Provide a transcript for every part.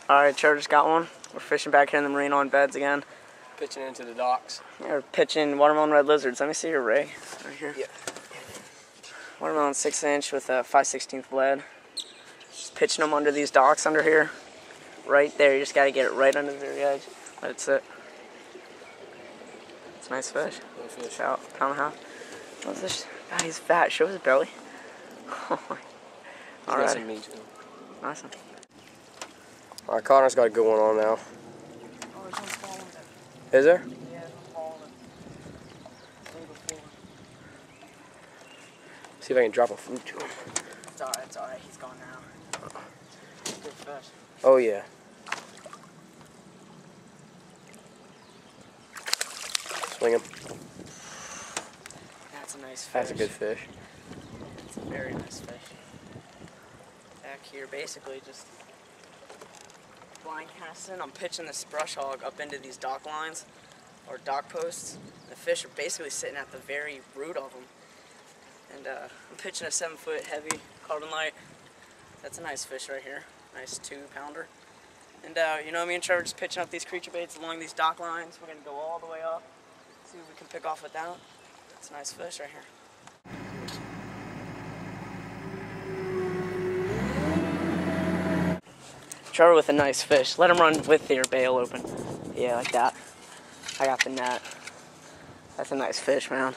Alright, Trevor just got one. We're fishing back here in the marina on beds again. Pitching into the docks. Yeah, we're pitching watermelon red lizards. Let me see your rig right here. Yeah. Watermelon 6-inch with a 5/16 lead. Just pitching them under these docks under here. Right there. You just got to get it right under the very edge. Let it sit. It's a nice fish. Little fish. About a pound and a half. What's this? God, he's fat. Show his belly. Alright. Awesome. Alright, Connor's got a good one on now. Oh, there's one falling there. Is there? Yeah, there's one falling. See if I can drop a fruit to him. It's alright. He's gone now. Good fish. Oh, yeah. Swing him. That's a nice fish. That's a good fish. It's a very nice fish. Back here, basically just blind casting. I'm pitching this brush hog up into these dock lines or dock posts. The fish are basically sitting at the very root of them. And I'm pitching a 7-foot heavy carbon light. That's a nice fish right here. Nice 2-pounder. And you know, me and Trevor just pitching up these creature baits along these dock lines. We're gonna go all the way up. See what we can pick off with that. It's a nice fish right here. Trevor with a nice fish. Let him run with your bail open. Yeah, like that. I got the net. That's a nice fish, man.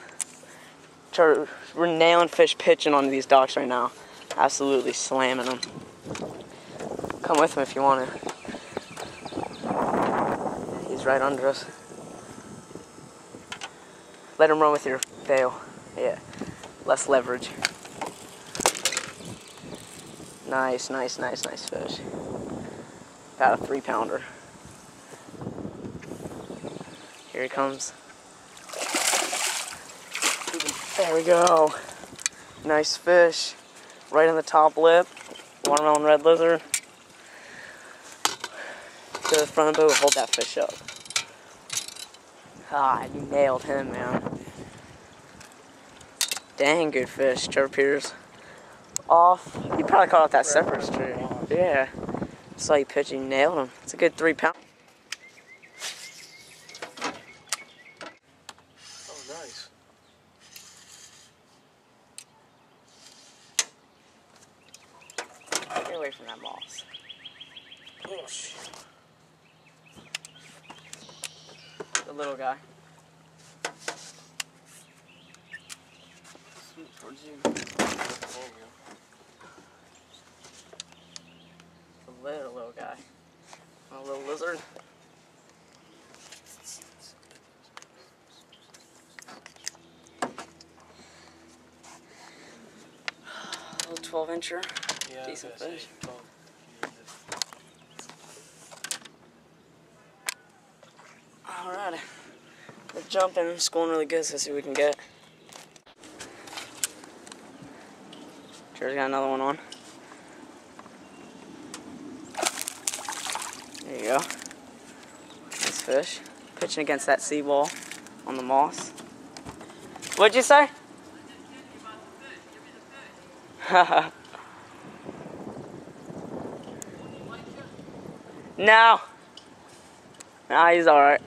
Trevor, we're nailing fish pitching on these docks right now. Absolutely slamming them. Come with him if you want to. He's right under us. Let him run with your bail. Yeah, less leverage. Nice fish. About a 3-pounder. Here he comes. There we go. Nice fish. Right on the top lip. Watermelon red lizard. To the front of the boat, hold that fish up. Ah, you nailed him, man. Dang good fish. Trevor Peters. Off. You probably caught off that cypress tree. Yeah. Saw you pitch, you nailed him. It's a good 3-pound. Oh, nice. Get away from that moss. Oh, shit. The little guy. Swoop towards you. The little guy. A little lizard. A little 12-incher. Yeah, decent fish. Alright. We're jumping. It's going really good, so let's see what we can get. Trevor's got another one on. There you go. Nice fish. Pitching against that seawall on the moss. What'd you say? No. Nah, he's alright.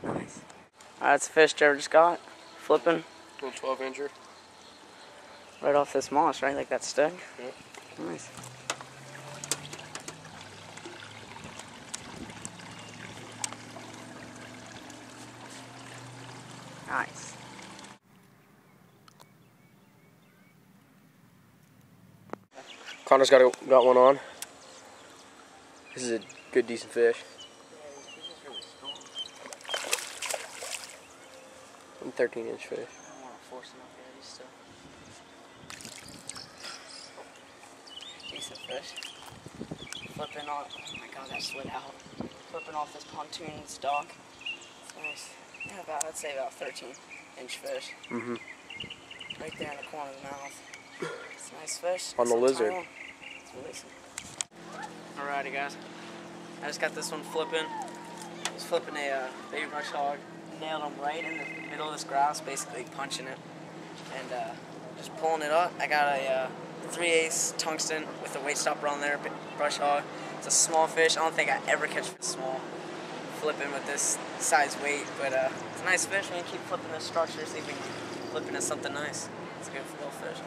Nice. Alright, that's a fish Trevor just got. Flipping. Little 12-incher. Right off this moss, right? Like that stick? Yep. Nice. Nice. Connor's got one on. This is a good, decent fish. A 13-inch fish. I don't want to force him up here. He's still decent fish. Flipping off. Oh my god, that slid out. Flipping off this pontoon dock. It's nice. Yeah, I'd say about 13-inch fish. Mm-hmm. Right there in the corner of the mouth. It's a nice fish. On the lizard. It's releasing. Alrighty, guys. I just got this one flipping. I was flipping a baby brush hog. Nailed him right in the middle of this grass, basically punching it. and just pulling it up. I got a 3/8 tungsten with a weight stopper on there, brush hog. It's a small fish. I don't think I ever catch a small flipping with this size weight, but it's a nice fish. We can keep flipping this structure, see if we can flip into something nice. It's a good little fish.